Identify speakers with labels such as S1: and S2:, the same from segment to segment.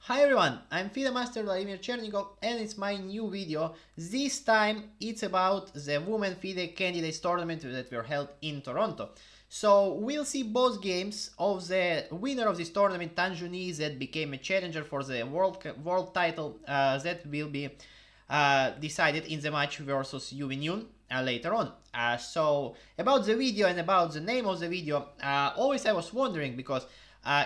S1: Hi everyone, I'm FM Vladimir Chernikov and it's my new video. This time it's about the Women FIDE Candidates Tournament that were held in Toronto. So we'll see both games of the winner of this tournament, Tan Zhongyi, that became a challenger for the world title that will be decided in the match versus Ju Wenjun later on. So about the video and about the name of the video, always I was wondering because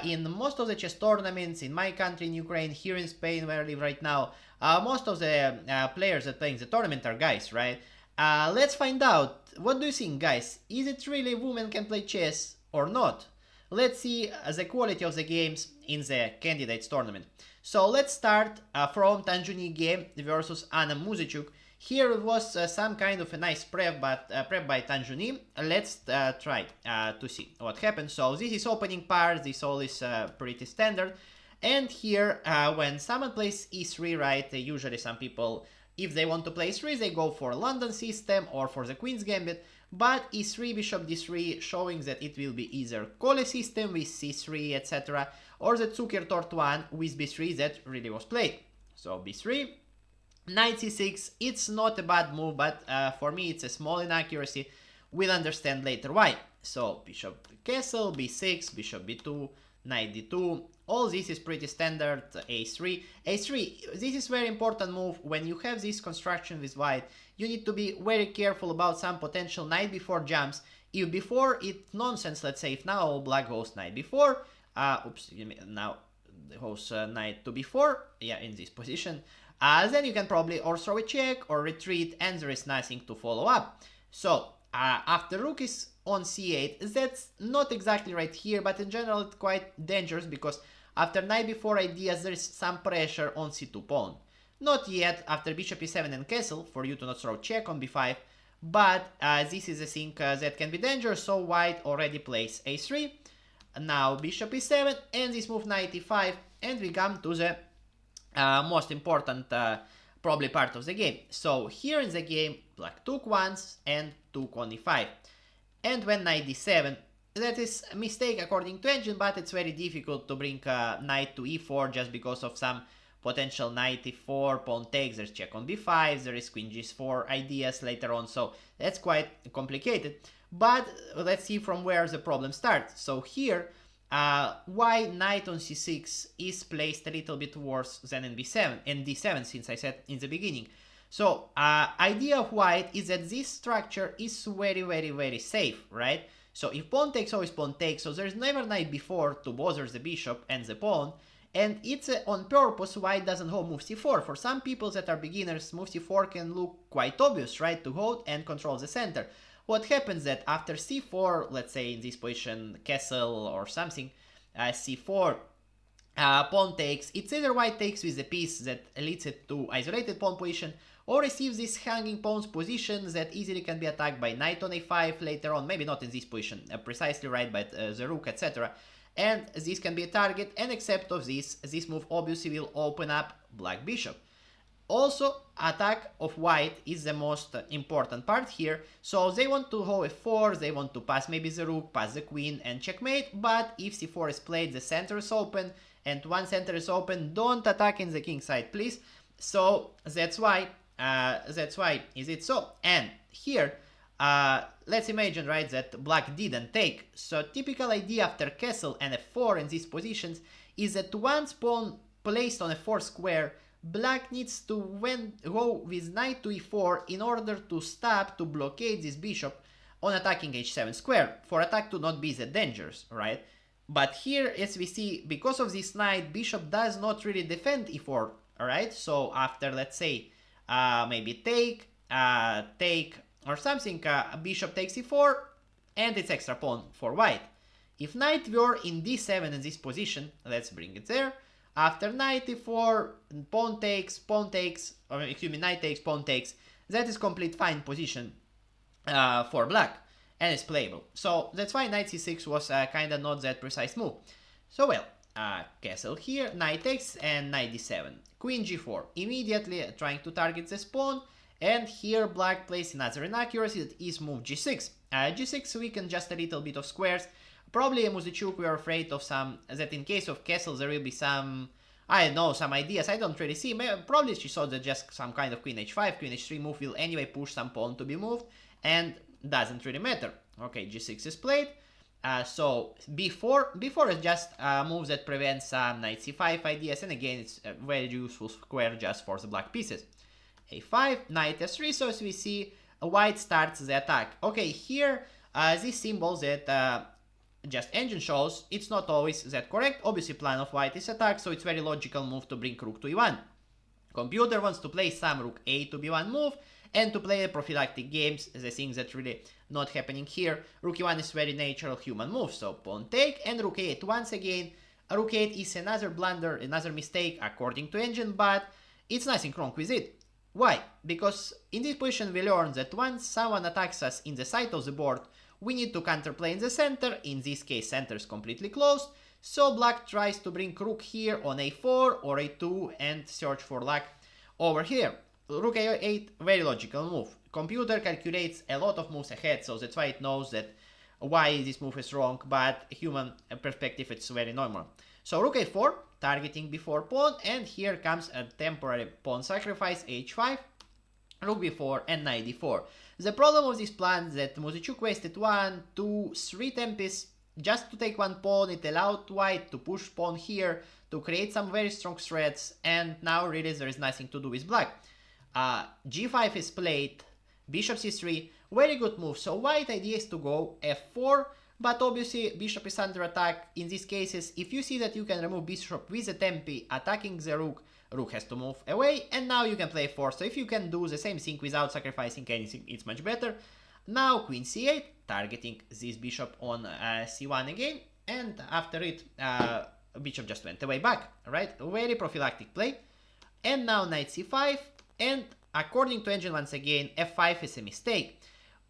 S1: in most of the chess tournaments in my country, in Ukraine, here in Spain, where I live right now, most of the players that play in the tournament are guys, right? Let's find out. What do you think, guys? Is it really women can play chess or not? Let's see the quality of the games in the candidates tournament. So let's start from Tan Zhongyi game versus Anna Muzychuk. Here it was some kind of a nice prep, but prep by Tan Zhongyi. Let's try to see what happens. So this is opening part. This all is pretty standard. And here, when someone plays e3, right, usually some people, if they want to play e3, they go for London system or for the Queen's Gambit. But e3, bishop d3, showing that it will be either Cole system with c3, etc., or the Zuckertort one with b3 that really was played. So b3, knight c6, it's not a bad move, but for me it's a small inaccuracy. We'll understand later why. So bishop castle, b6, bishop b2, knight d2, all this is pretty standard. a3, a3, this is very important move. When you have this construction with white, you need to be very careful about some potential knight before jumps. If before it's nonsense, let's say if now black goes knight before, now goes knight to b4, yeah, in this position, then you can probably or throw a check or retreat and there is nothing to follow up. So after rook is on c8, that's not exactly right here, but in general it's quite dangerous because after knight before ideas there is some pressure on c2 pawn. Not yet after bishop e7 and castle for you to not throw check on b5, but this is a thing that can be dangerous, so white already plays a3. Now bishop e7 and this move knight e5, and we come to the most important probably part of the game. So here in the game black took once and took on e5, and when knight d7, that is a mistake according to engine, but it's very difficult to bring knight to e4 just because of some potential knight e4, pawn takes, there's check on b5, there is queen g4 ideas later on, so that's quite complicated. But let's see from where the problem starts. So here why knight on c6 is placed a little bit worse than in b7 and d7, since I said in the beginning. So idea of white is that this structure is very safe, right? So if pawn takes, always pawn takes, so there's never knight before to bother the bishop and the pawn, and it's on purpose white doesn't hold move c4. For some people that are beginners, move c4 can look quite obvious, right, to hold and control the center. What happens that after c4, let's say in this position castle or something, c4, pawn takes, it's either white takes with the piece that leads it to isolated pawn position, or receives this hanging pawns position that easily can be attacked by knight on a5 later on, maybe not in this position precisely, right, but the rook, etc. And this can be a target, and except of this move obviously will open up black bishop. Also, attack of white is the most important part here, so they want to hold f4, they want to pass maybe the rook, pass the queen and checkmate, but if c4 is played, the center is open, and once center is open, don't attack in the king side, please. So that's why is it so. And here, let's imagine, right, that black didn't take. So typical idea after castle and f4 in these positions is that once pawn placed on f4 square, black needs to go with knight to e4 in order to stop, to blockade this bishop on attacking h7 square, for attack to not be that dangerous, right? But here, as we see, because of this knight, bishop does not really defend e4, alright? So after, let's say, maybe take or something, bishop takes e4, and it's extra pawn for white. If knight were in d7 in this position, let's bring it there. After knight e4, pawn takes, or excuse me, knight takes, pawn takes, that is complete fine position for black, and it's playable. So that's why knight c6 was kinda not that precise move. So well, castle here, knight takes, and knight d7. Queen g4, immediately trying to target this pawn, and here black plays another inaccuracy, that is move g6. G6 weaken just a little bit of squares. Probably a Muzychuk, we are afraid of some, that in case of castle there will be some I don't know, some ideas, I don't really see. Maybe, probably she thought that just some kind of queen h5, queen h3 move will anyway push some pawn to be moved, and doesn't really matter. Okay, g6 is played. So before is just moves that prevent some knight c5 ideas, and again it's a very useful square just for the black pieces. a5, knight f3, so as we see, white starts the attack. Okay, here this symbol that just engine shows, it's not always that correct. Obviously plan of white is attack, so it's very logical move to bring rook to e1. Computer wants to play some rook a to b1 move, and to play the prophylactic games, the things that really not happening here. Rook e1 is very natural human move, so pawn take, and rook a8 once again. Rook a8 is another blunder, another mistake according to engine, but it's nothing wrong with it. Why? Because in this position we learned that once someone attacks us in the side of the board, we need to counterplay in the center. In this case center is completely closed, so black tries to bring rook here on a4 or a2 and search for luck over here. Rook a8, very logical move. Computer calculates a lot of moves ahead, so that's why it knows that why this move is wrong, but human perspective it's very normal. So rook a4, targeting b4 pawn, and here comes a temporary pawn sacrifice, h5, rook b4, and knight d4. The problem of this plan is that Muzychuk wasted 1, 2, 3 tempes just to take one pawn. It allowed white to push pawn here, to create some very strong threats, and now really there is nothing to do with black. g5 is played, bishop c3, very good move. So white idea is to go f4, but obviously bishop is under attack. In these cases, if you see that you can remove bishop with a tempi attacking the rook, rook has to move away, and now you can play f4. So if you can do the same thing without sacrificing anything, it's much better. Now queen c8, targeting this bishop on c1 again, and after it, bishop just went away back, right? Very prophylactic play. And now knight c5, and according to engine once again, f5 is a mistake.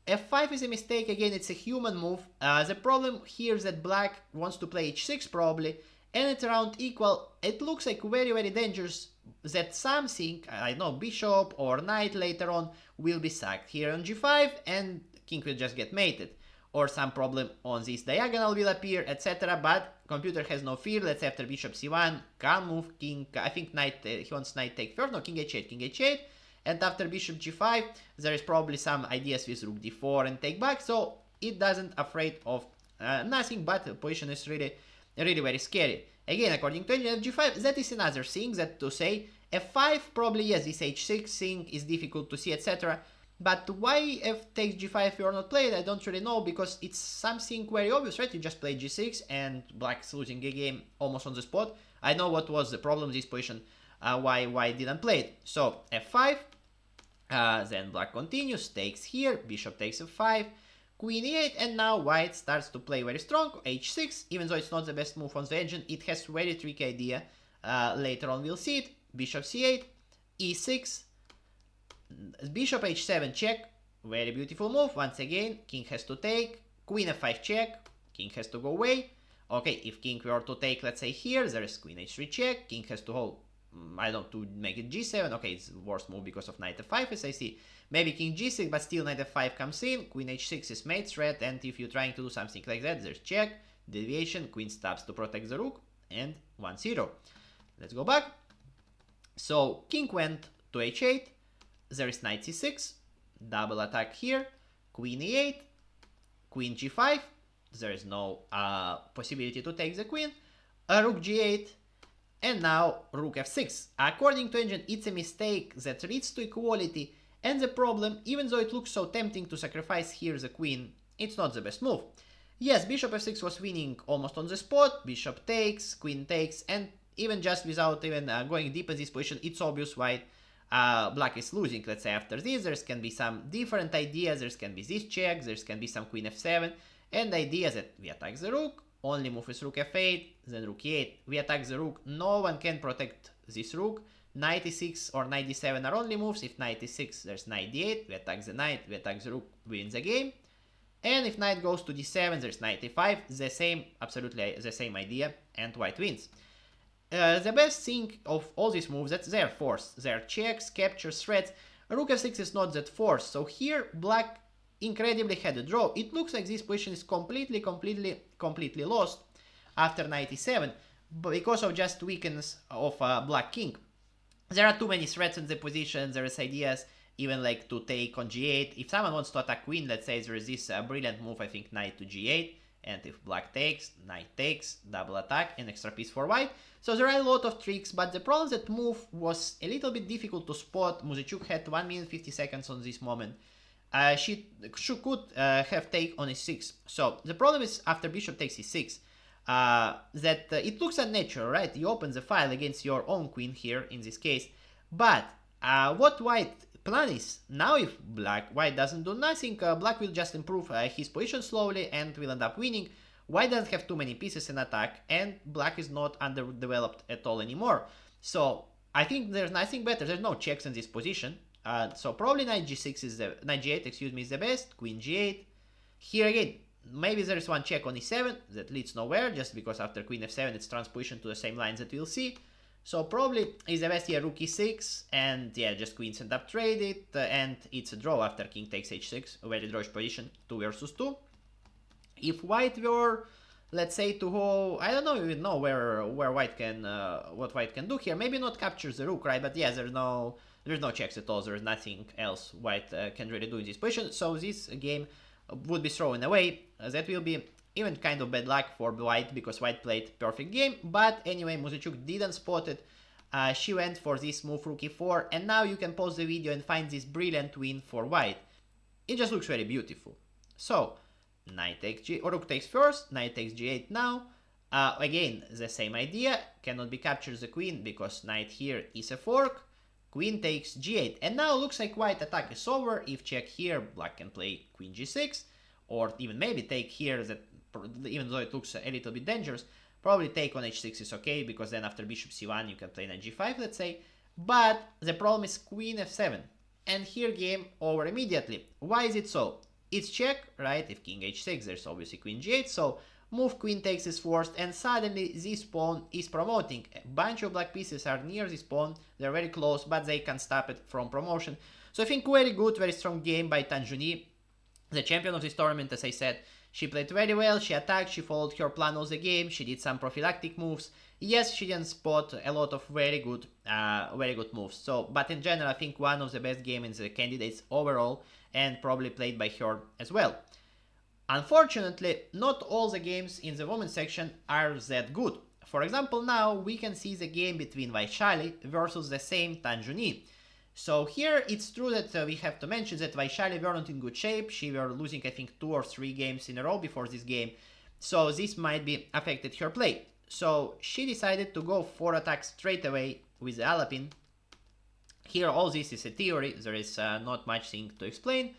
S1: f5 is a mistake, again it's a human move. The problem here is that black wants to play h6 probably, and it's around equal. It looks like very dangerous that something, I don't know, bishop or knight later on will be sacked here on g5, and king will just get mated. Or some problem on this diagonal will appear, etc. But computer has no fear. Let's say after bishop c1, calm move, king, I think knight, he wants knight take first, no, king h8, king h8. And after bishop g5, there is probably some ideas with rook d4 and take back. So it doesn't afraid of nothing, but the position is really very scary. Again, according to engine g5, that is another thing that to say. f5 probably, yes, this h6 thing is difficult to see, etc. But why f takes g5 if you are not played, I don't really know, because it's something very obvious, right? You just play g6 and black's losing a game almost on the spot. I know what was the problem with this position, why didn't play it. So f5, then black continues, takes here, bishop takes f5, queen e8, and now white starts to play very strong, h6, even though it's not the best move on the engine, it has very tricky idea, later on we'll see it, bishop c8, e6, bishop h7 check, very beautiful move. Once again, king has to take, queen f5 check, king has to go away. Okay, if king were to take, let's say here, there is queen h3 check, king has to hold, I don't know, to make it g7. Okay, it's the worst move because of knight f5 as I see. Maybe king g6, but still knight f5 comes in, queen h6 is mate threat, and if you're trying to do something like that, there's check, deviation, queen stops to protect the rook, and 1-0. Let's go back. So king went to h8, there is knight c6, double attack here, queen e8, queen g5, there is no possibility to take the queen, rook g8, and now rook f6. According to engine, it's a mistake that leads to equality, and the problem, even though it looks so tempting to sacrifice here the queen, it's not the best move. Yes, bishop f6 was winning almost on the spot, bishop takes, queen takes, and even just without even going deep in this position, it's obvious why black is losing. Let's say after this, there can be some different ideas, there can be this check, there can be some queen f7, and the idea that we attack the rook, only move is rook f8, then rook e8, we attack the rook, no one can protect this rook, knight e6 or knight d7 are only moves. If knight e6, there's knight d8, we attack the knight, we attack the rook, we win the game. And if knight goes to d7, there's knight e5, the same, absolutely the same idea, and white wins. The best thing of all these moves that they're forced, they're checks, captures, threats. Rook f6 is not that forced, so here black incredibly had a draw. It looks like this position is completely lost after knight e7, because of just weakness of black king. There are too many threats in the position. There is ideas even like to take on g8. If someone wants to attack queen, let's say there is this brilliant move, I think knight to g8, and if black takes, knight takes, double attack, and extra piece for white. So there are a lot of tricks, but the problem that move was a little bit difficult to spot. Muzychuk had 1 minute 50 seconds on this moment. She could have take on e6. So the problem is after bishop takes e6, that it looks unnatural, right? You open the file against your own queen here in this case. But what white plan is, now if white doesn't do nothing, black will just improve his position slowly and will end up winning. White doesn't have too many pieces in attack, and black is not underdeveloped at all anymore. So I think there's nothing better. There's no checks in this position. So probably knight g6 is the knight g8, excuse me, is the best. Queen g8. Here again, maybe there is one check on e7 that leads nowhere, just because after queen f7 it's transposition to the same lines that we'll see. So probably is the best here rook e6, and yeah, just queens end up traded, and it's a draw after king takes h6, a very drawish position, 2 versus 2. If white were, let's say, to go, I don't know even know where white can, what white can do here. Maybe not capture the rook, right? But yeah, there's no checks at all. There's nothing else white can really do in this position. So this game would be thrown away. That will be even kind of bad luck for white, because white played perfect game. But anyway, Muzychuk didn't spot it. She went for this move rook e4, and now you can pause the video and find this brilliant win for white. It just looks very beautiful. So knight takes or rook takes first, knight takes g8 now. Again, the same idea, cannot be captured the queen because knight here is a fork. Queen takes g8, and now looks like white attack is over. If check here, black can play queen g6, or even maybe take here, that even though it looks a little bit dangerous, probably take on h6 is okay, because then after bishop c1 you can play knight g5, let's say. But the problem is queen f7, and here game over immediately. Why is it so? It's check, right? If king h6, there's obviously queen g8, so move queen takes is forced, and suddenly this pawn is promoting. A bunch of black pieces are near this pawn, they're very close, but they can stop it from promotion. So I think very good, very strong game by Tan Zhongyi, the champion of this tournament. As I said, she played very well, she attacked, she followed her plan all the game, she did some prophylactic moves. Yes, she didn't spot a lot of very good moves. So, but in general, I think one of the best games in the candidates overall, and probably played by her as well. Unfortunately, not all the games in the women's section are that good. For example, now we can see the game between Vaishali versus the same Tan Zhongyi. So here it's true that we have to mention that Vaishali weren't in good shape. She were losing, I think, 2 or 3 games in a row before this game. So this might be affected her play. So she decided to go for attack straight away with the Alapin. Here all this is a theory, there is not much thing to explain.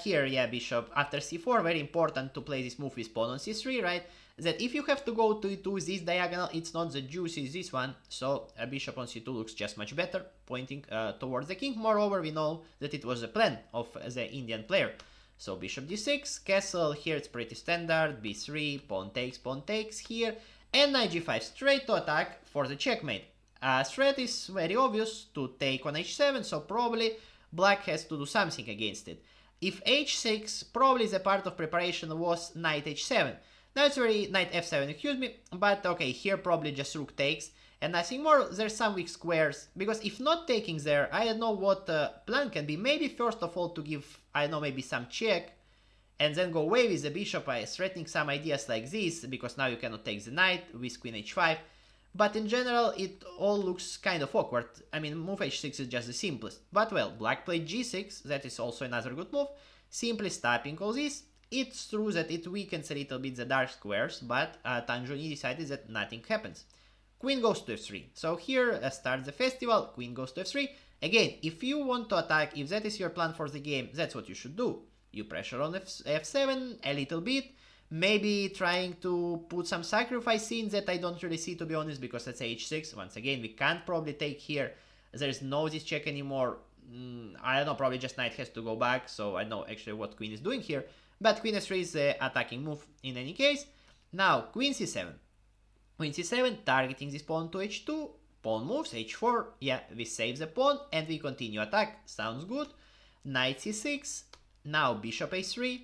S1: Here, yeah, bishop after c4, very important to play this move with pawn on c3, right? That if you have to go to e2, this diagonal, it's not the juicy, this one. So a bishop on c2 looks just much better, pointing towards the king. Moreover, we know that it was a plan of the Indian player. So bishop d6, castle, here it's pretty standard, b3, pawn takes here, and knight g5, straight to attack for the checkmate. Threat is very obvious to take on h7, so probably black has to do something against it. If h6, probably the part of preparation was knight h7. Now it's very knight f7, excuse me, but okay, here probably just rook takes and nothing more. There's some weak squares, because if not taking there, I don't know what plan can be. Maybe first of all to give, I don't know, maybe some check, and then go away with the bishop by threatening some ideas like this, because now you cannot take the knight with queen h5. But in general, it all looks kind of awkward. I mean, move h6 is just the simplest. But well, black played g6, that is also another good move. Simply stopping all this. It's true that it weakens a little bit the dark squares, but Tan Zhongyi decided that nothing happens. Queen goes to f3. So here starts the festival, queen goes to f3. Again, if you want to attack, if that is your plan for the game, that's what you should do. You pressure on f7 a little bit, maybe trying to put some sacrifice scenes that I don't really see, to be honest, because let's say h6, once again, we can't probably take here. There is no this check anymore. I don't know, probably just knight has to go back, so I know actually what queen is doing here. But queen s3 is the attacking move in any case. Now, queen c7. Queen c7, targeting this pawn to h2. Pawn moves, h4. Yeah, we save the pawn and we continue attack. Sounds good. Knight c6. Now bishop a3.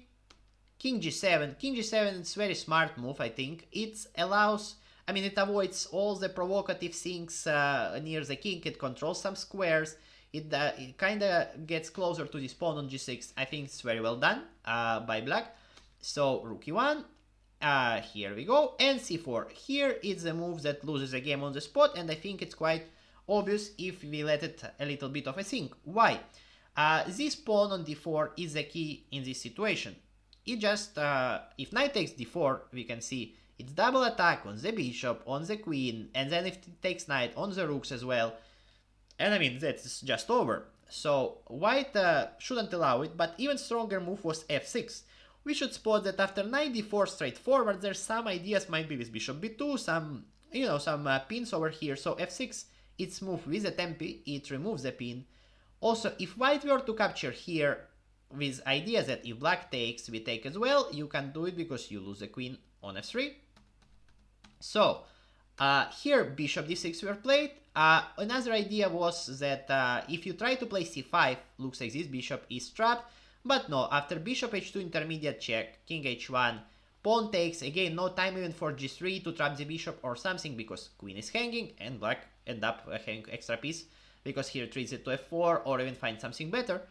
S1: King g7. King g7 is very smart move, I think. It allows I mean, it avoids all the provocative things near the king. It controls some squares. It kind of gets closer to this pawn on g6. I think it's very well done by black. So rook e1. Here we go. And c4. Here is the move that loses the game on the spot. And I think it's quite obvious if we let it a little bit of a think. Why? This pawn on d4 is the key in this situation. It just, if knight takes d4, we can see it's double attack on the bishop, on the queen, and then if it takes knight, on the rooks as well. And I mean, that's just over. So white shouldn't allow it, but even stronger move was f6. We should spot that after knight d4 straightforward, there's some ideas might be with bishop b2, some, some pins over here. So f6, it's move with a tempi, it removes the pin. Also, if white were to capture here with idea that if black takes, we take as well, you can do it because you lose the queen on f3. So here bishop d6 were played. Another idea was that if you try to play c5, looks like this bishop is trapped. But no, after bishop h2 intermediate check, king h1, pawn takes, again no time even for g3 to trap the bishop or something because queen is hanging and black end up having extra piece because he retreats it to f4 or even find something better.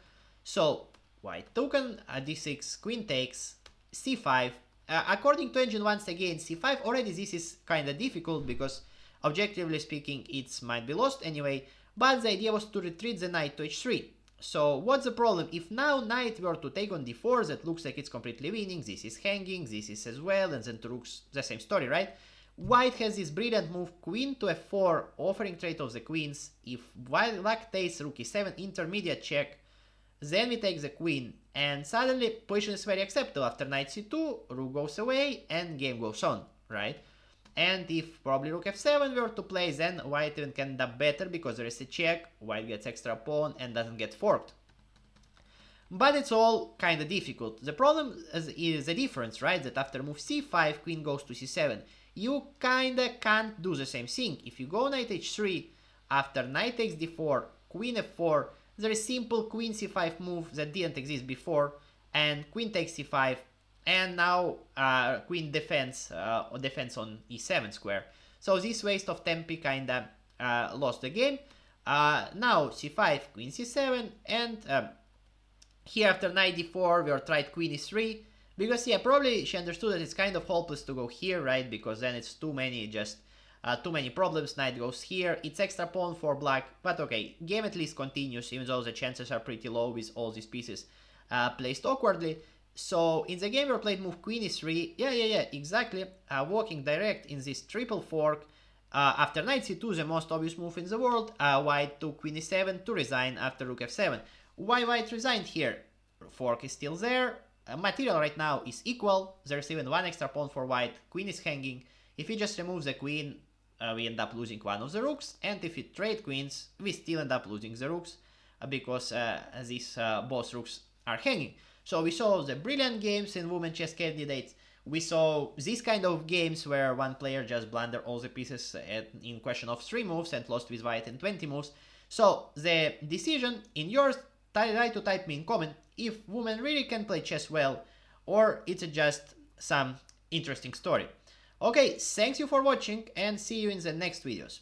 S1: So white token, d6, queen takes, c5. According to engine once again, c5 already this is kind of difficult because objectively speaking it might be lost anyway, but the idea was to retreat the knight to h3. So what's the problem? If now knight were to take on d4, that looks like it's completely winning, this is hanging, this is as well, and then to rooks, the same story, right? White has this brilliant move, queen to f4, offering trade of the queens. If black takes rook e7, intermediate check, then we take the queen, and suddenly position is very acceptable. After knight c2, rook goes away, and game goes on, right? And if probably rook f7 were to play, then white even can end up better because there is a check, white gets extra pawn and doesn't get forked. But it's all kind of difficult. The problem is the difference, right? That after move c5, queen goes to c7. You kinda can't do the same thing. If you go knight h3, after knight takes d4, queen f4, there is simple queen c5 move that didn't exist before, and queen takes c5, and now queen defends on e7 square. So this waste of tempi kinda lost the game. Now c5, queen c7, and here after knight d4 we are tried queen e3, because yeah, probably she understood that it's kind of hopeless to go here, right? Because then it's too many problems. Knight goes here, it's extra pawn for black, but okay, game at least continues, even though the chances are pretty low with all these pieces placed awkwardly. So in the game we played move queen e3, yeah, exactly, walking direct in this triple fork. After knight c2, the most obvious move in the world, white took queen e7 to resign after rook f7. Why white resigned here? Fork is still there, material right now is equal, there's even one extra pawn for white, queen is hanging. If we just remove the queen, we end up losing one of the rooks, and if we trade queens, we still end up losing the rooks, because these both rooks are hanging. So we saw the brilliant games in women chess candidates, we saw these kind of games where one player just blundered all the pieces in question of 3 moves and lost with white in 20 moves. So the decision in yours, try to type me in comment if women really can play chess well, or it's just some interesting story. Okay, thanks you for watching and see you in the next videos.